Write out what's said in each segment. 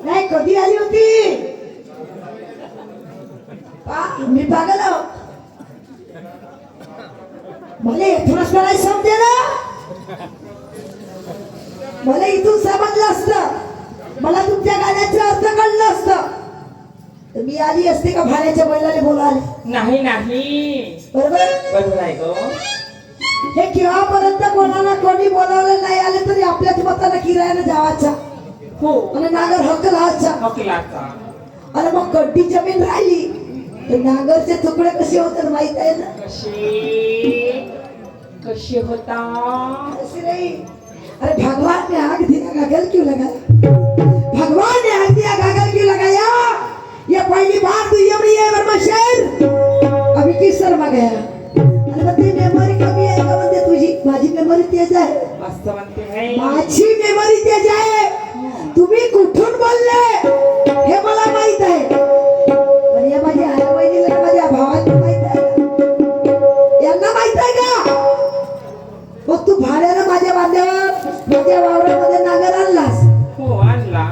नाही कधी आली होती मी पागल आहो. मला इथूनच करायला समजे ना. मला इथून समजलं असतं, मला तुमच्या गाण्याचा अर्थ कळलं असतं तर मी आली असते का भाड्याच्या बैलाने बोलाले. नाही नाही बरोबर बरोबर आहे गो. हे केव्हापर्यंत कोणाला कोणी बोलावलं नाही आले तरी आपल्याच मताला किरायाने जावाचा हो आणि नागर हक्क लावायचा. हकलाचा. आणि मग कड्डी जमीन राहिली तर नागरचे तुकडे कसे होतात माहित आहे ना. कसे होता. ऐसे नहीं. अरे भगवान ने आग दिया गागल क्यों लगाया. भगवान ने आग दिया गागल क्यों लगाया. ये पहली बार तो ये नहीं है वर्मा शेर. अभी किस शर्मा गया. अरे बते मेमोरी कमी आहे का म्हणते तुझी. माझी मेमोरी तेज आहे. मस्त म्हणते है. माझी मेमोरी तेज आहे. तुम्ही कुठून बोलले हे मला माहित आहे. पण या माझ्या आई बहिणीला माझ्या भावाला माहित आहे. यांना माहित आहे का. मग तू भाड्यानं माझ्या बांध्यावर माझ्या वावरामध्ये नागर आणलास. हो आणला.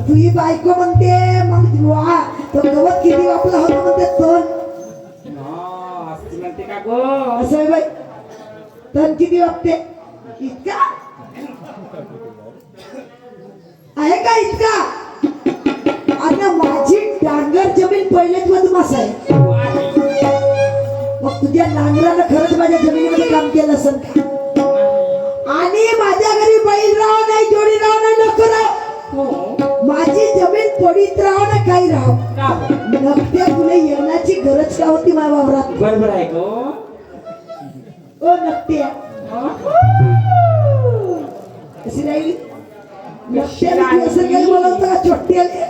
तुझी बायको म्हणते मग वा तो गवत किती वापला होता म्हणते तण. असं म्हणते का गो. असं आहे बाई. तण किती वापते इतका आहे का इतका. आता माझी डांगर जमीन पहिलेच मधमास आहे. मग तुझ्या नांगरानं खरंच माझ्या जमिनीमध्ये काम केलं असेल का. आणि माझ्या घरी बैल राव नाही, जोडी राव नाही, नको राव. माझी जमीन पडीत राव ना काही राव. नकट्या तुला येण्याची गरज का होती माझ्या वावरात. बरोबर आहे गो. ओ नकट्या कशी राहिली. नकट्याला असं काही बोलवतं का चोट्टी आली.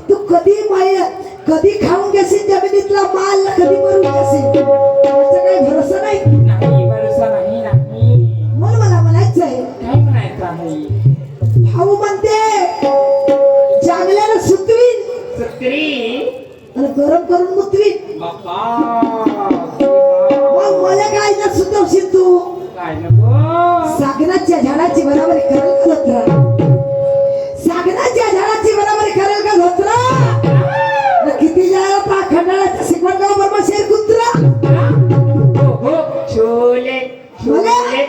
तू कधी माया कधी खाऊन घेशील जमिनीतला माल कधी मरून घेशील त्याचा काही भरोसा नाही. नाही भरोसा नाही. नाही म्हणून मला म्हणायचं आहे. काय म्हणायचं आहे. भाऊ म्हणते चांगल्यानं सुतवीन सत्री आणि गरम करून मुतवीन. बाप्पा मग मला काय ना सुतवशील तू. काय नको. सागराच्या झाडाची बराबरी करेल का धोत्रा. सागराच्या झाडाची बराबरी करेल का धोत्रा. किती जायला पा खंडाळाच्या शिकवणगाव बरोबर शेर कुत्रा. हो छोले छोले.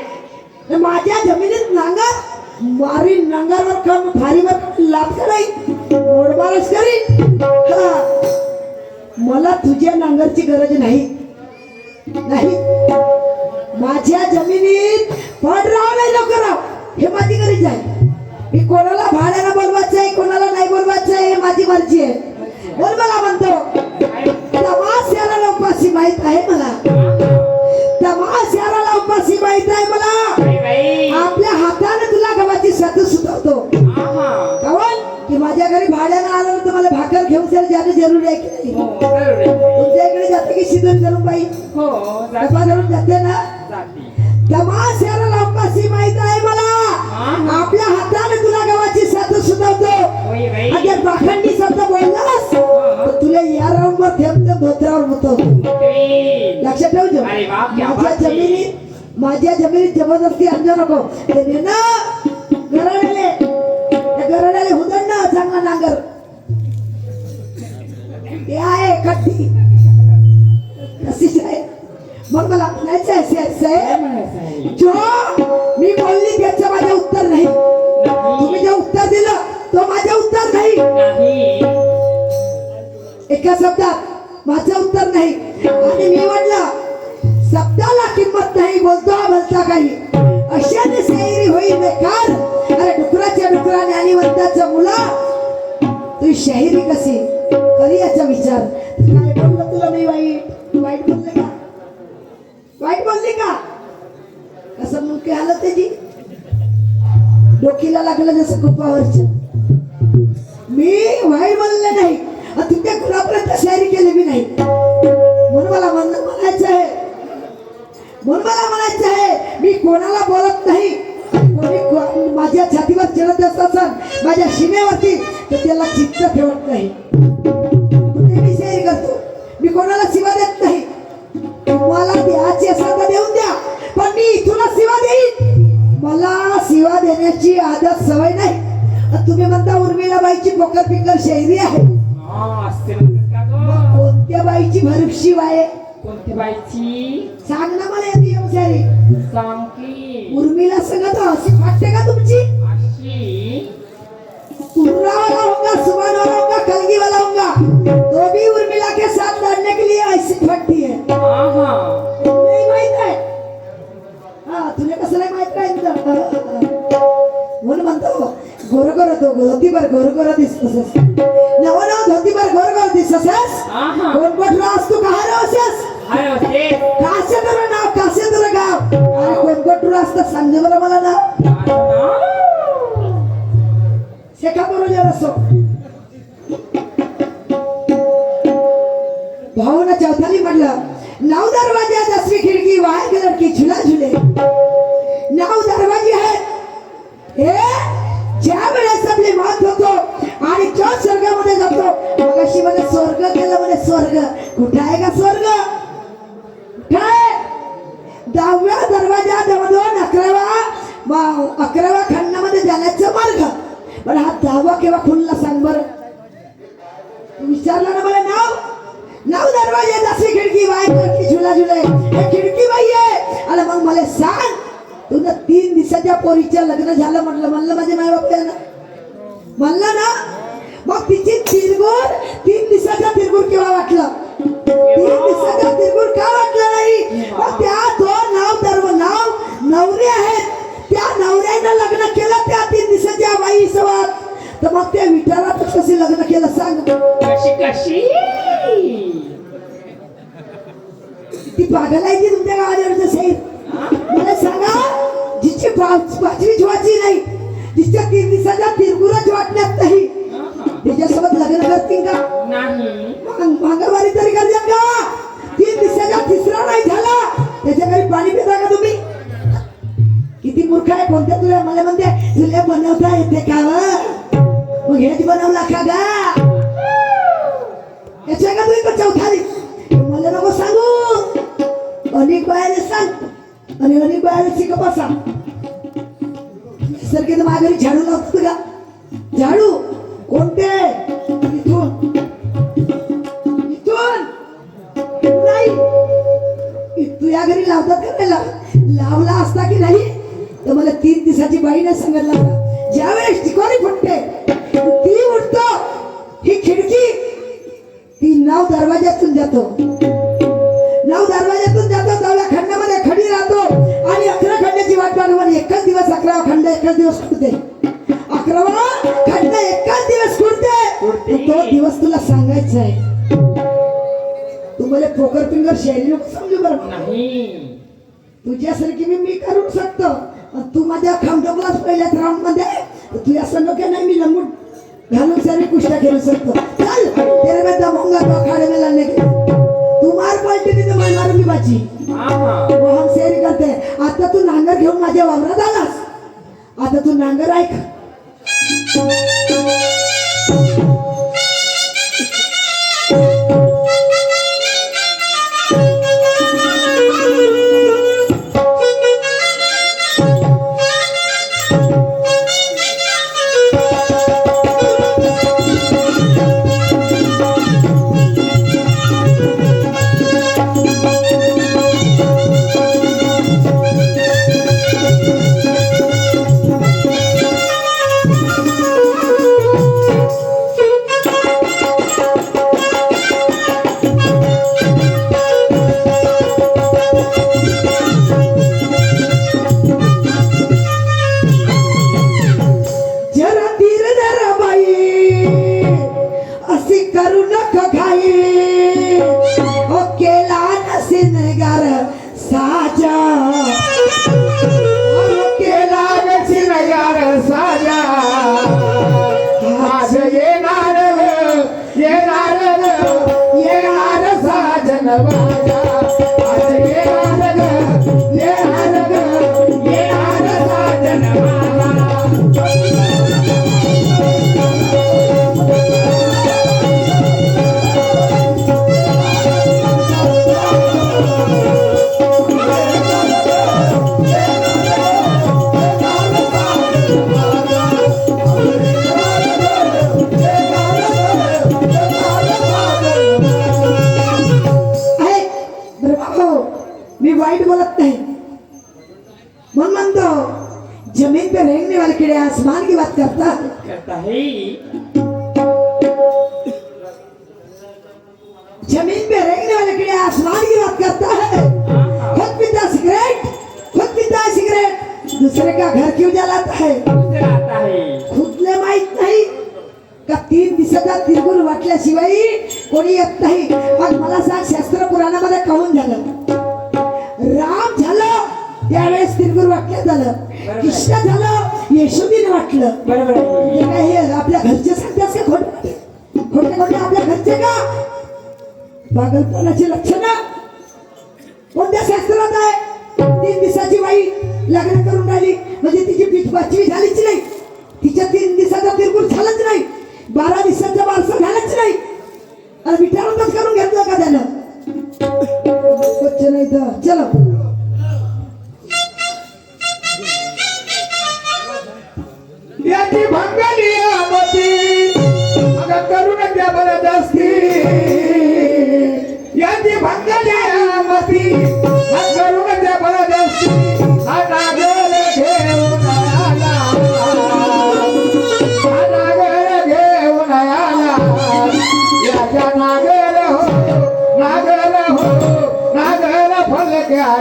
माझ्या जमिनीत नांगर मारी नांगरवर काम फारीवर लाभ कराई मोडमारच करीन. मला तुझ्या नांगरची गरज नाही. नाही माझ्या जमिनीत पड राव नाही नको राव हे माझी गरज आहे. मी कोणाला भाड्यानं बोलवायचं आहे कोणाला नाही बोलवायचं आहे हे माझी मर्जी आहे. बोल मला म्हणतो तमास याला उपाशी माहित आहे मला. तमास याला उपाशी माहित आहे मला. आपल्या हाताने तुला गव्हाची साथ सुचवतो. कावन की माझ्या घरी भाड्यानं आलं तर मला भाकर घेऊन जाणे जरुरी आहे की नाही. तुमच्या इकडे जाते की शिदन करून बाई डबा धरून जाते ना. तमास याला उपाशी माहित आहे मला. आपल्या हाताने तुला गव्हाची साथ सुचवतो. अगर पाखंडी शब्द बोललास तर तुला या राऊंडवर थेंब धोत्रावर मुतवतो. लक्षात ठेवજો. माझ्या जमिनीत जबरदस्ती आणू नको. ते ना गराड्याले त्या गराड्याले हुदडणं चांगला नांगर ते आहे कट्टी तशीच आहे. मग मला म्हणायचं आहे जो मी बोलली त्याचं माझं उत्तर नाही. तुम्ही जे उत्तर दिलं तो माझं उत्तर नाही. एका शब्दात माझं उत्तर नाही. आणि मी म्हटलं शब्दाला किंमत नाही बोलतो बोलता काही. अशाने शायरी होईल बेकार. अरे डुकराच्या डुकराने आणि वंताचं मुला तुझी शायरी कशी करी याचा विचार. काय बोललं तुला मी वाईट वाईट बोलले का. वाईट बोलली का. कसं मुंके आलं त्याची डोकीला लागलं जसं कुपावरचं. मी वाईट बोलले नाही. तुमच्या कुणापर्यंत शायरी केली मी नाही. म्हणून मला म्हणायचं आहे. म्हणून मला म्हणायचं आहे मी कोणाला बोलत नाही. कोणी माझ्या छातीवर चढत असतात माझ्या सीमेवरती तर त्याला चित्त ठेवत नाही. मी शायरी करतो. मी कोणाला शिवा देत नाही. तुम्हाला द्यायची असेल तर देऊन द्या पण मी तुला शिवा देईन. मला दिवा देण्याची आदत सवय नाही. आणि तुम्ही म्हणता उर्मिला बाईची पोकर फिंगर शैली आहे. असते म्हणतात का मग गो? कोणत्या बाईची भरुक्षी आहे? कोणती बाईची? सांग ना मला येते विचारी. सांग की. उर्मिला संगत हसी फाटते का तुमची? अशी उर्रा वाला होगा, सुभान वाला होगा, कलगी वाला होगा, तो भी उर्मिला के साथ लड़ने के लिए ऐसी फटती है. आहा नाही माहित आहे. हा तुला कसं नाही माहित काय? म्हणून म्हणतो गोर गोर तो धोतीभर गोर गोर दिसतोस. नव नव धोतीभर गोर गोर दिसतोस. आहा कोण कोण रास तू कहा राहतेस? हाय होते कासे तर नाव, कासे तर गाव. अरे कोण कोण रास तर सांग बरं मला नाव. शेखा बरोबर असो. भावना चौथाली म्हटलं 9 दरवाजे 10वीं खिडकी वायर लड़की झुला झुले. 9 दरवाजे आहेत. हे ज्या वेळेस आपली मौत होतो आणि जो स्वर्गामध्ये जातो. मगाशी मला स्वर्ग केलं म्हणे. स्वर्ग कुठं आहे का स्वर्ग? कुठं आहे? 10व्या दरवाजामधून 11व्या खंडामध्ये जाण्याचा मार्ग. पण हा 10वा केव्हा खुलला सांग बरं? विचारला ना मला. 9 दरवाजे 10वीं खिडकी वायर लड़की झुला झुले. हे खिडकी बाई आहे. आणि मग मला सांग तुझं 3 दिवसाच्या पोरीचं लग्न झालं म्हटलं. म्हणलं माझे माय बाप ना म्हणलं ना. मग तिची तिरगुर 3 दिवसाचा तिरगुर केव्हा वाटलं? 3 दिवसाचा तिरगुर का वाटलं नाही? मग त्या 2 नवरे आहेत. त्या नवऱ्यानं लग्न केलं त्या 3 दिवसाच्या बाई सोबत. तर मग त्या विठाला कशी लग्न केलं सांग? कशी कशी? ती पागल आहे ती तुमच्या गावाच्या साहेब. मला सांगा जिची 5वी ज्वाची नाही, जिच्या 3 दिवसाच्या तिरगुरच वाटण्यात नाही, तिच्यासोबत लग्न करतील का? नाही. मंगळवारी तरी करतील का? 3 दिवसाच्या तिसरा नाही झाला त्याच्या घरी पाणी पिता का तुम्ही? किती मूर्ख आहे. कोणत्या तुला मला म्हणते तुला बनवता येते का? मग हेच बनवला का गा? याच्या का तुम्ही चौथाली मला नको सांगू. अनेक बायाने सांग आणि अनेक बायाने शिकप सांग. सारखे माघारी झाडू लावतो का? झाडू कोणते? इथून इथून नाही. तू या घरी लावतात का? लावला असता की नाही तर मला 3 दिवसाची बाईने सांगितलं होतं. ज्यावेळेस टिकोरी फुटते ती उठतो. ही खिडकी ती 9 दरवाज्यातून जातो. 9 दरवाज्यातून जातो. 10व्या खंडामध्ये खडी राहतो आणि 11 खंडाची वाट पाहून एकच दिवस 11वा खंड एकच दिवस खुडते. 11वा खंड एकच दिवस खुडते. तो दिवस तुला सांगायचा आहे. तू मला पोकर फिंगर शैली नको समजू बरं. नाही. तुझ्यासारखी मी करू शकतो. तू माझ्या खामटोकलाच पहिल्याच राऊंड मध्ये तू असं नको नाही. मी लंबूट घालून सारी कुस्त्या खेळू शकतो. चल तेरे में दम होगा तो अखाड़े में लड़ने के. तू मार पलटी नाही तर मार मी बाची. वो हम शेरी करते. आता तू नांगर घेऊन माझ्या वावरात आलास. आता तू नांगर ऐक. जमीन पे रेंगने वाले कीड़े आसमान की बात करता है। करता है। जमीन पे रेंगने वाले कीड़े आसमान की बात करता है। खुद पीता सिगरेट, खुद पीता है सिगरेट, दूसरे का घर क्यों जलाता है? दूसरा आता है। खुदले माहित नाही का 3 दिवसाचा तिरगुर वाटल्याशिवाय कोणी येत नाही। मग मला सांग, शास्त्र पुराणामध्ये कहून झालं? राम झालं त्यावेळेस तिरगुर वाटलं झालं, कृष्ण झालं येशूदीने वाटलं। बरोबर आहे. म्हणजे काय हे आपल्या घरचे सांगतात का खोटे खोटे खोटे आपल्या घरचे का? पागलपणाची लक्षणं कोणत्या शास्त्रात आहे? 3 दिवसाची बाई लग्न करून राहिली म्हणजे तिची पीठ पाचवी झालीच नाही, तिच्या 3 दिवसाचा तिरगुर झालंच नाही, 12 दिवसाचा बारसा झालंच नाही, आणि विचारूनच करून घेतलं का त्यानं? नाही तर चलो याची भंगाली आमती अगं करून द्या बरं जास्ती, याची भंगाली आमती करून द्या बरं जास्ती, हा नागर घेऊन आला, हा नागर घेऊन आला, याच्या नागर हो नागर फलक्या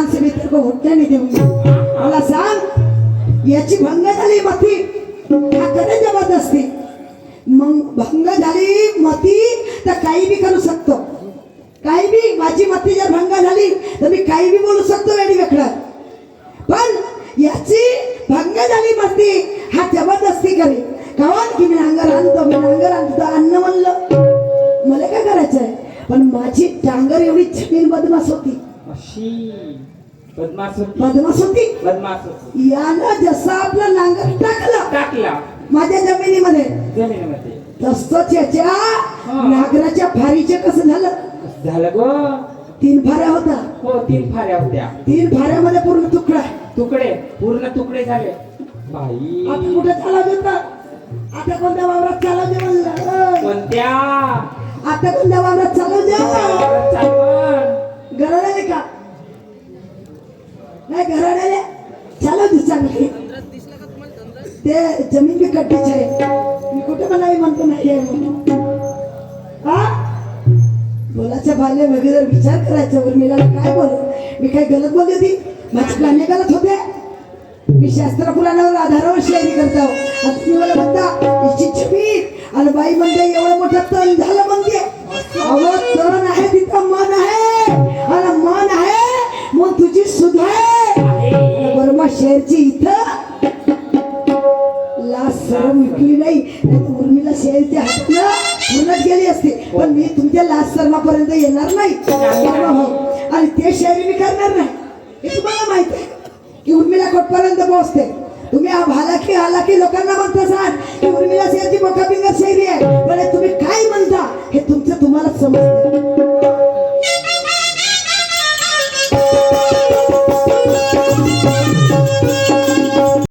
से भी तेरे को उठने नहीं दूंगी। मला सांग, याची भंग झाली मती ठाकरे जबरदस्ती, मग भंग झाली मती तर काही बी करू शकतो, काही बी। माझी मती जर भंग झाली तर मी काही बी बोलू शकतो वेडी वेगळं, पण याची भंग झाली मती हा जबरदस्ती करे कावन की मी नांगर आणतो अन्न म्हणलं मला काय करायचंय, पण माझी टांगर एवढी छबील बदमाश होती, अशी बदमाश होती. बदमाश होती। बदमाश होती. यानं जसा आपला नांगर टाकला माझ्या जमिनीमध्ये, जमिनीमध्ये, तसंच याच्या नांगराच्या फारीचे कसं झालं? झालं गो. 3 फाऱ्या होता। हो 3 फाऱ्या होत्या. 3 फाऱ्यामध्ये पूर्ण तुकडा, तुकडे पूर्ण तुकडे झाले. बाई आता कुठे चालवत होता? आता कोणत्या वावरात चालवते म्हणलं? कोणत्या? आता कोणत्या वावरात चालवते? घराण्याले का नाही? घराण्याले चालवते चांगली, ते जमीन बी कट्टीची आहे, मी कुठे म्हणावी म्हणतो नाही आहे म्हणून। हा बोलाच्या भाले वगैरे विचार करायचा, उर्मिला काय बोलू, मी काय गलत बोलली होती? माझी गाणे गलत होते? मी शास्त्र पुराणावर आधारावर शायरी करतो, आणि तुम्ही मला म्हणता चिचपीठ, आणि बाई म्हणते एवढं मोठं तण झालं म्हणते। अहो तण आहे तिथं मन आहे, आणि मन आहे मग तुझी सुध आहे। बरोबर शेरची इथं लाज शरम विकली नाही, उर्मिला शेरच्या हातानं पूर्णच गेली असते, पण मी तुमच्या लाज शर्मापर्यंत येणार नाही। आणि ते शायरी मी करणार नाही, हे तुम्हाला माहित आहे की उर्मिला कोटपर्यंत पोहोचते। तुम्ही हालाकी लोकांना म्हणता सांग की उर्मिला शेरची मोठा बिंगर शायरी आहे, पण तुम्ही काय म्हणता हे तुमचं तुम्हालाच समजते।